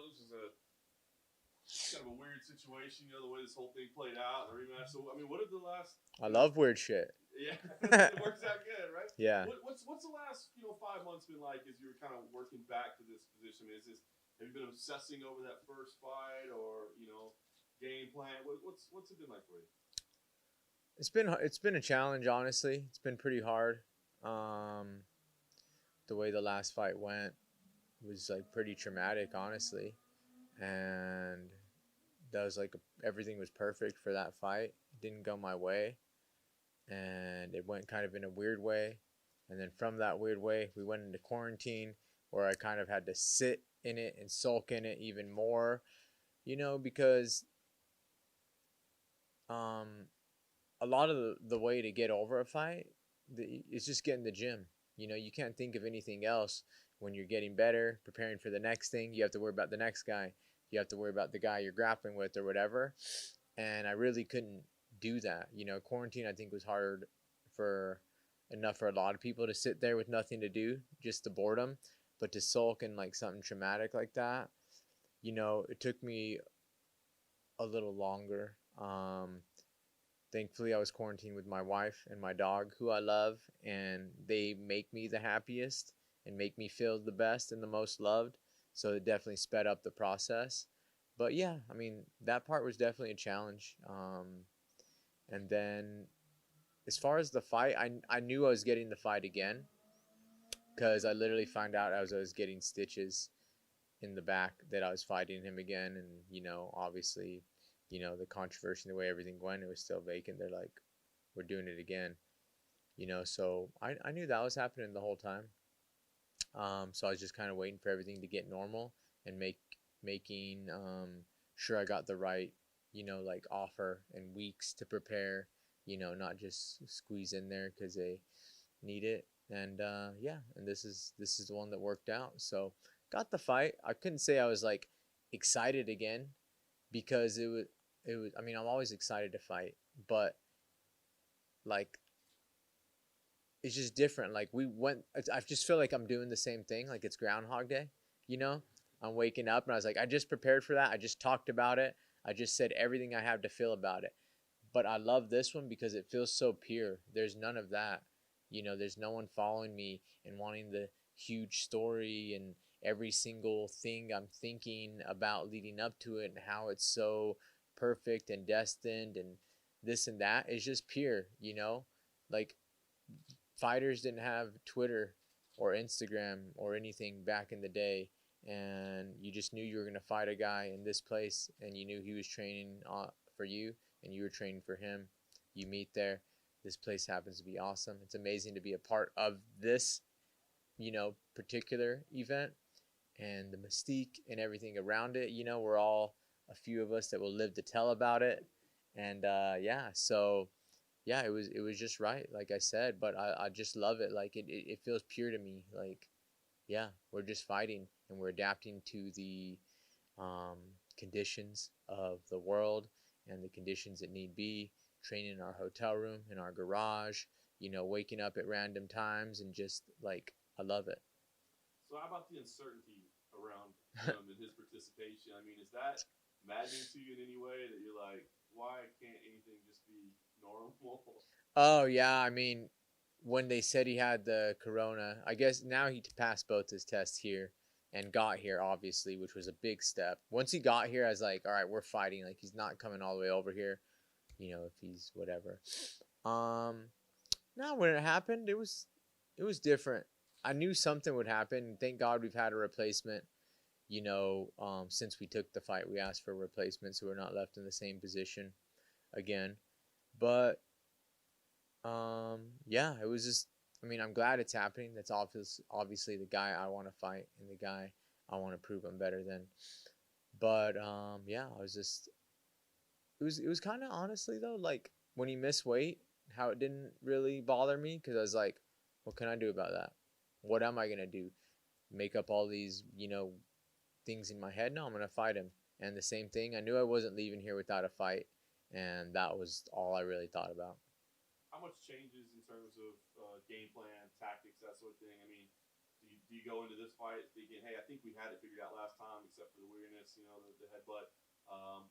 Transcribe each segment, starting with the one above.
this is kind of a weird situation, the way this whole thing played out, the rematch. So, I mean, what did the last... I love weird shit. Yeah, it works out good, right? Yeah. What's the last 5 months been like as you were kind of working back to this position? Have you been obsessing over that first fight, or game plan? What's it been like for you? It's been a challenge, honestly. It's been pretty hard. The way the last fight went was like pretty traumatic, honestly, and that was like everything was perfect for that fight. It didn't go my way, and it went kind of in a weird way, and then from that weird way we went into quarantine where I kind of had to sit in it and sulk in it even more, because a lot of the way to get over a fight is just get in the gym. You can't think of anything else when you're getting better, preparing for the next thing. You have to worry about the next guy. You have to worry about the guy you're grappling with or whatever. And I really couldn't do that. Quarantine I think was hard for a lot of people to sit there with nothing to do, just the boredom, but to sulk in like something traumatic like that, it took me a little longer. Thankfully, I was quarantined with my wife and my dog, who I love, and they make me the happiest and make me feel the best and the most loved. So it definitely sped up the process. But yeah, I mean, that part was definitely a challenge. And then as far as the fight, I knew I was getting the fight again because I literally found out as I was getting stitches in the back that I was fighting him again. And, obviously, the controversy and the way everything went, it was still vacant. They're like, we're doing it again. So I knew that was happening the whole time. So I was just kind of waiting for everything to get normal and making sure I got the right, like offer and weeks to prepare, not just squeeze in there because they need it. And yeah, and this is the one that worked out. So got the fight. I couldn't say I was like excited again because it was I mean, I'm always excited to fight, but like it's just different. Like I just feel like I'm doing the same thing. Like it's Groundhog Day, I'm waking up and I was like, I just prepared for that. I just talked about it. I just said everything I have to feel about it. But I love this one because it feels so pure. There's none of that. There's no one following me and wanting the huge story and every single thing I'm thinking about leading up to it and how it's so perfect and destined and this and that. It's just pure, like fighters didn't have Twitter or Instagram or anything back in the day, and you just knew you were going to fight a guy in this place, and you knew he was training for you, and you were training for him. You meet there. This place happens to be awesome. It's amazing to be a part of this, particular event, and the mystique and everything around it. We're all a few of us that will live to tell about it, and yeah, so yeah, it was just right, like I said. But I just love it. Like it feels pure to me. Like, yeah, we're just fighting and we're adapting to the conditions of the world and the conditions that need be. Training in our hotel room, in our garage, waking up at random times and just like I love it. So how about the uncertainty around him and his participation? I mean, is that maddening to you in any way that you're like, why can't anything just be normal? Oh yeah, I mean, when they said he had the corona, I guess now he passed both his tests here and got here, obviously, which was a big step. Once he got here, I was like, all right, we're fighting. Like he's not coming all the way over here, if he's whatever. Now when it happened, it was different. I knew something would happen. Thank God we've had a replacement. Since we took the fight, we asked for a replacement, so we're not left in the same position again. But yeah, it was just. I mean, I'm glad it's happening. That's obviously the guy I want to fight and the guy I want to prove I'm better than. But yeah, I was just. It was kind of honestly though, like when he missed weight, how it didn't really bother me because I was like, what can I do about that? What am I gonna do? Make up all these things in my head? No, I'm gonna fight him. And the same thing, I knew I wasn't leaving here without a fight, and that was all I really thought about. How much changes in terms of game plan, tactics, that sort of thing? I mean, do you go into this fight thinking, hey, I think we had it figured out last time, except for the weirdness? minus, the headbutt,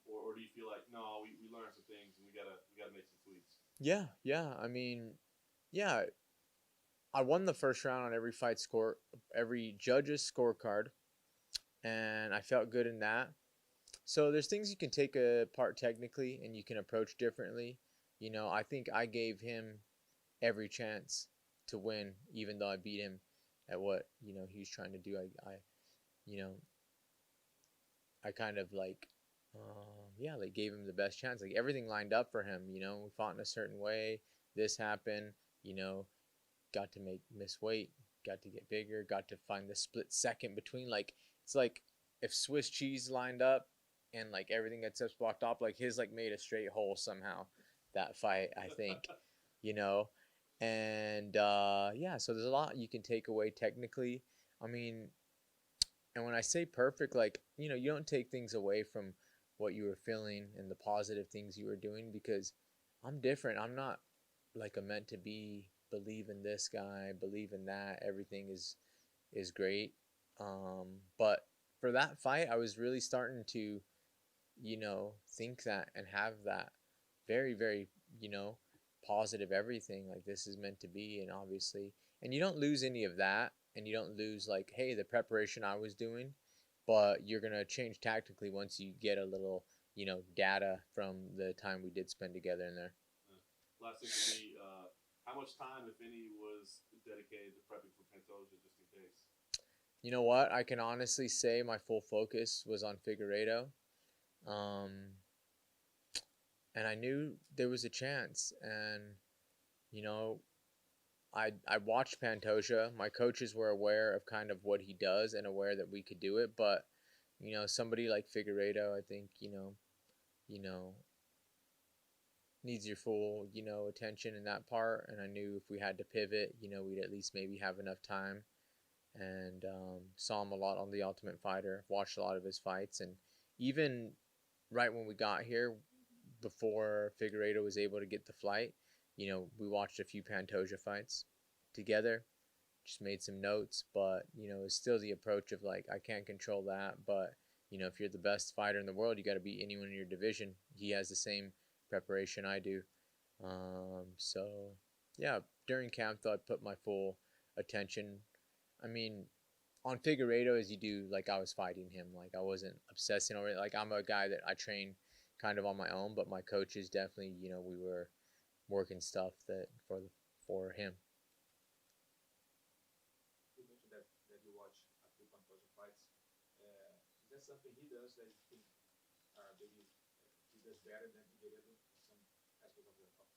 or do you feel like no, we learned some things and we gotta make some tweaks? Yeah. I mean, yeah, I won the first round on every judge's scorecard, and I felt good in that. So there's things you can take apart technically and you can approach differently. I think I gave him every chance to win, even though I beat him at what he was trying to do. You know, I kind of like, yeah, like gave him the best chance. Like everything lined up for him. We fought in a certain way. This happened. You know, got to miss weight, got to get bigger, got to find the split second between. Like it's like if Swiss cheese lined up and like everything gets blocked off, like his like made a straight hole somehow. That fight, I think, you know, and yeah. So there's a lot you can take away technically. I mean, and when I say perfect, like you don't take things away from what you were feeling and the positive things you were doing because I'm different. I'm not like a meant to be believe in this guy, believe in that. Everything is great. But for that fight, I was really starting to, think that and have that very, very, positive everything. Like this is meant to be, and obviously, and you don't lose any of that, and you don't lose like, hey, the preparation I was doing, but you're gonna change tactically once you get a little, data from the time we did spend together in there. Last thing for me, how much time, if any, was dedicated to prepping for Pantoja, just in case? You know what? I can honestly say my full focus was on Figueiredo. Um, and I knew there was a chance. And, you know, I watched Pantoja. My coaches were aware of kind of what he does and aware that we could do it. But, somebody like Figueiredo, I think, you know, needs your full, attention in that part. And I knew if we had to pivot, we'd at least maybe have enough time. And saw him a lot on The Ultimate Fighter, watched a lot of his fights. And even right when we got here, before Figueiredo was able to get the flight, we watched a few Pantoja fights together, just made some notes. But, it's still the approach of like, I can't control that. But, if you're the best fighter in the world, you got to beat anyone in your division. He has the same preparation I do. So, yeah, during camp, though, I put my full attention. I mean, on Figueiredo as you do, like I was fighting him. Like I wasn't obsessing over it. Like I'm a guy that I train kind of on my own, but my coaches definitely, we were working stuff that for him. You mentioned that you watch a few Pantoja fights. Is that something he does that you think maybe he does better than Figueiredo in some aspect of the fight?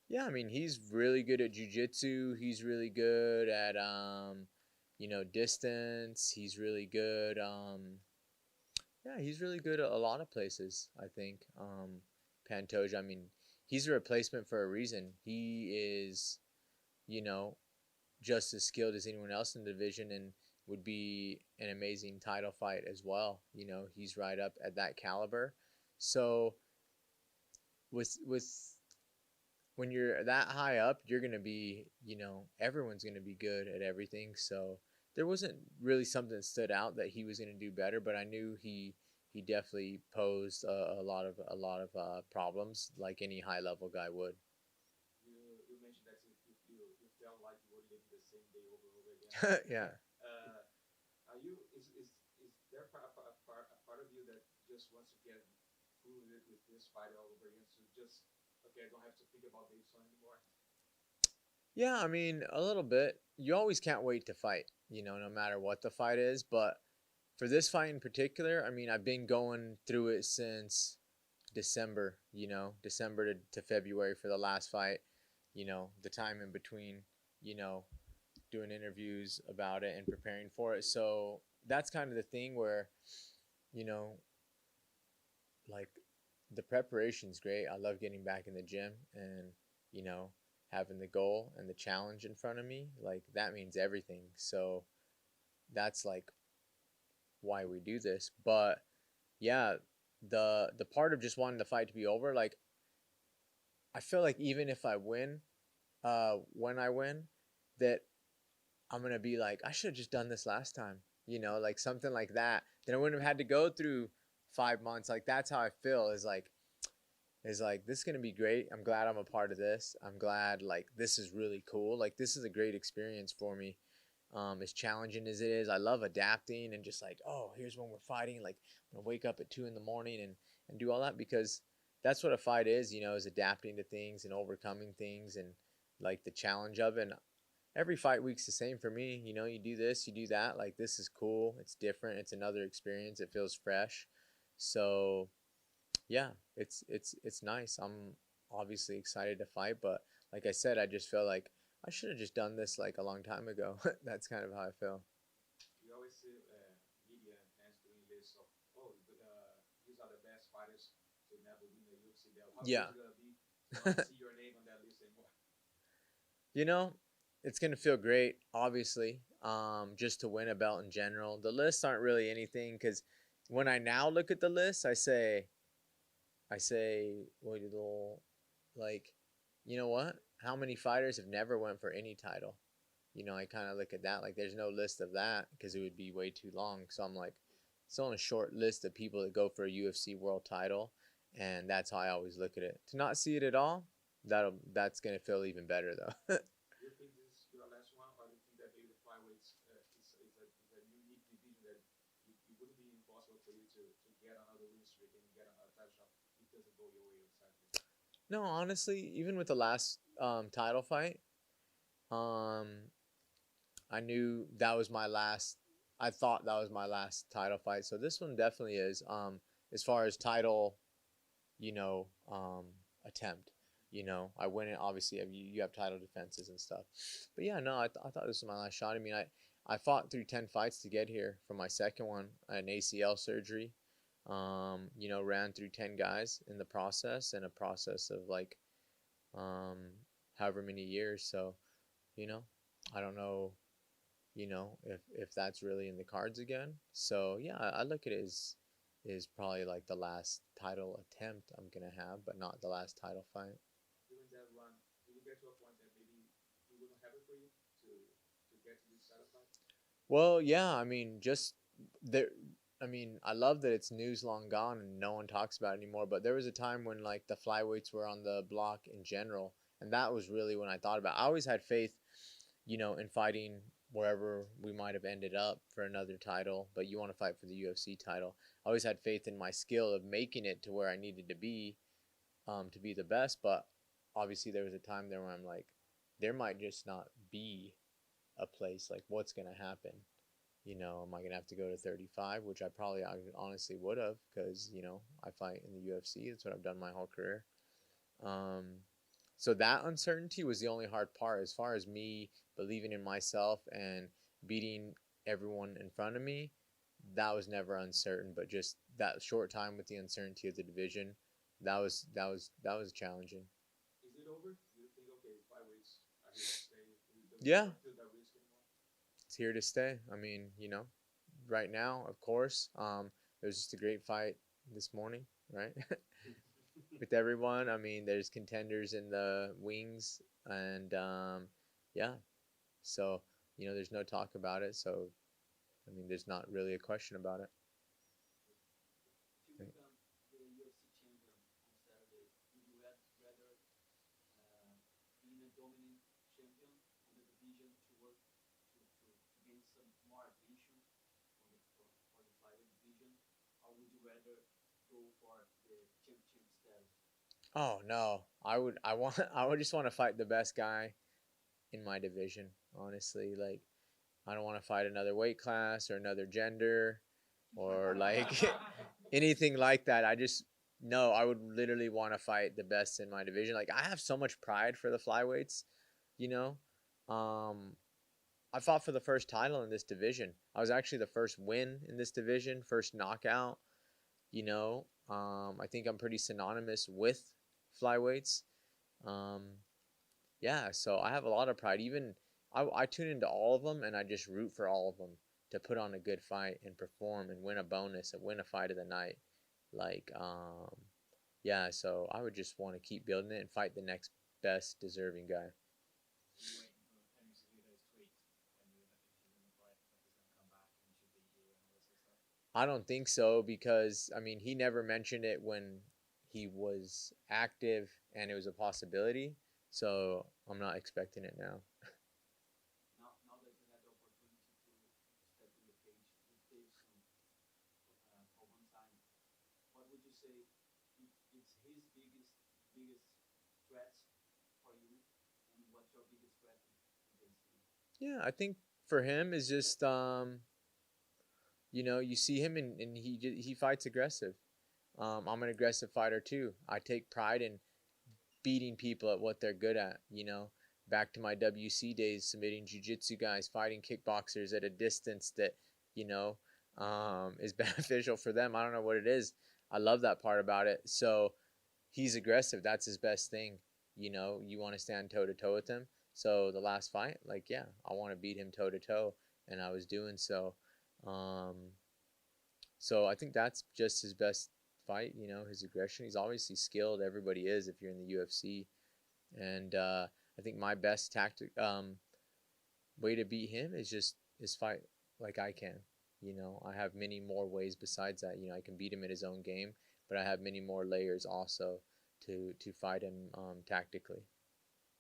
Yeah, I mean, he's really good at jiu-jitsu. He's really good at distance. He's really good yeah, he's really good at a lot of places, I think. Pantoja, I mean, he's a replacement for a reason. He is, you know, just as skilled as anyone else in the division and would be an amazing title fight as well. He's right up at that caliber. So with when you're that high up, you're going to be, everyone's going to be good at everything. So there wasn't really something that stood out that he was going to do better, but I knew he definitely posed a lot of problems like any high level guy would. You mentioned that you felt like you were living the same day over and over again. Yeah. Are you is there a part of you that just wants to get through with this fight all over again? So just okay, I don't have to think about Deiveson anymore. Yeah, I mean, a little bit. You always can't wait to fight, no matter what the fight is. But for this fight in particular, I mean, I've been going through it since December, December to February for the last fight, the time in between, you know, doing interviews about it and preparing for it. So that's kind of the thing where, you know, like the preparation's great. I love getting back in the gym and, you know, having the goal and the challenge in front of me. Like that means everything. So that's like why we do this. But yeah, the part of just wanting the fight to be over, like I feel like even if I win, when I win, that I'm gonna be like, I should have just done this last time. you know, like something like that. Then I wouldn't have had to go through 5 months. Like that's how I feel. Is like this is gonna be great. I'm glad I'm a part of this. I'm glad like this is really cool. Like this is a great experience for me. As challenging as it is, I love adapting and just like, oh, here's when we're fighting. Like I'm gonna wake up at 2 a.m. and do all that because that's what a fight is, you know, is adapting to things and overcoming things and like the challenge of it. And every fight week's the same for me. You know, you do this, you do that. Like this is cool. It's different. It's another experience. It feels fresh. So yeah, it's nice. I'm obviously excited to fight, but like I said, I just feel like I should have just done this like a long time ago. That's kind of how I feel. We always see media and fans doing lists of, oh, these are the best fighters to never win the UFC belt. How Yeah. good is it gonna be to not see your name on that list anymore? You know, it's gonna feel great, obviously. Just to win a belt in general. The lists aren't really anything because when I now look at the list, I say, well, like, you know what? How many fighters have never went for any title? You know, I kind of look at that like there's no list of that because it would be way too long. So I'm like, it's only a short list of people that go for a UFC world title, and that's how I always look at it. To not see it at all, that's gonna feel even better though. Do you think this is your last one, or do you think that maybe the flyweights is a unique division that it wouldn't be impossible for you to get another win streak and get another title shot if it doesn't go your way exactly? No, honestly, even with the last title fight, um, I knew that was my last. I thought that was my last title fight. So this one definitely is. As far as title, you know, attempt. You know, I win it. Obviously, you have title defenses and stuff. But yeah, no, I thought this was my last shot. I mean, I fought through 10 fights to get here for my second one, an ACL surgery. You know, ran through 10 guys in the process and a process of like um, however many years. So, you know, I don't know, you know, if that's really in the cards again. So yeah, I look at it as is probably like the last title attempt I'm gonna have, but not the last title fight. During that run, did you get to a point that maybe it wasn't happy for you to get to this title fight? Well, yeah, I mean, just there. I mean, I love that it's news long gone and no one talks about it anymore. But there was a time when like the flyweights were on the block in general, and that was really when I thought about. I always had faith, you know, in fighting wherever we might have ended up for another title. But you want to fight for the UFC title. I always had faith in my skill of making it to where I needed to be the best. But obviously, there was a time there where I'm like, there might just not be a place. Like, what's gonna happen? You know, am I gonna have to go to 35? Which I honestly would have, because you know I fight in the UFC. That's what I've done my whole career. Um, so that uncertainty was the only hard part. As far as me believing in myself and beating everyone in front of me, that was never uncertain. But just that short time with the uncertainty of the division, that was challenging. Is it over? Do you think, okay, flyweights are here to stay? You don't Yeah, feel that risk anymore? it's here to stay. I mean, you know, right now, of course, it was just a great fight this morning, right? With everyone. I mean, there's contenders in the wings, and yeah. So you know, there's no talk about it. So I mean, there's not really a question about it. If you become the UFC champion on Saturday, would you rather being a dominant champion on the division to work to gain some more attention for the flyweight division, or would you rather go for the champ status? Oh no, I would just want to fight the best guy in my division. Honestly, like I don't want to fight another weight class or another gender or like anything like that. I just no, I would literally want to fight the best in my division. Like I have so much pride for the flyweights, you know. Um, I fought for the first title in this division. I was actually the first win in this division, first knockout. You know, I think I'm pretty synonymous with flyweights. Um, yeah, so I have a lot of pride. Even I tune into all of them and I just root for all of them to put on a good fight and perform and win a bonus and win a fight of the night. Like, yeah, so I would just want to keep building it and fight the next best deserving guy. Are you waiting for Henry Cejudo's tweet when you if you're going to fight that he's going to come back and you should be I don't think so because I mean he never mentioned it when he was active and it was a possibility. So I'm not expecting it now. Now that you had the opportunity to step in the cage with Deiveson for one time, what would you say it's his biggest threat for you, and what's your biggest threat against him? Yeah, I think for him is just you know, you see him and he fights aggressive. I'm an aggressive fighter too. I take pride in beating people at what they're good at. You know, back to my WC days, submitting jiu-jitsu guys, fighting kickboxers at a distance that you know is beneficial for them. I don't know what it is. I love that part about it. So he's aggressive. That's his best thing. You know, you want to stand toe to toe with him. So the last fight, like, yeah, I want to beat him toe to toe, and I was doing so. Um, so I think that's just his best fight. You know, his aggression. He's obviously skilled. Everybody is if you're in the UFC, and I think my best tactic way to beat him is fight like I can. You know, I have many more ways besides that. You know, I can beat him at his own game, but I have many more layers also to fight him tactically.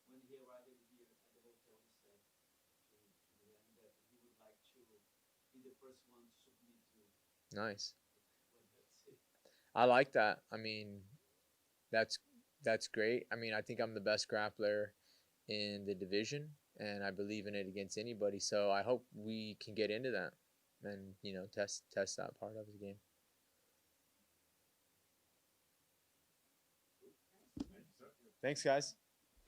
When he arrived here at the hotel, he said to them that he would like to be the first one to submit you. Nice. What that say? I like that. I mean, that's that's great. I mean, I think I'm the best grappler in the division, and I believe in it against anybody. So I hope we can get into that and you know test that part of the game. Thank you, sir. Thanks, guys.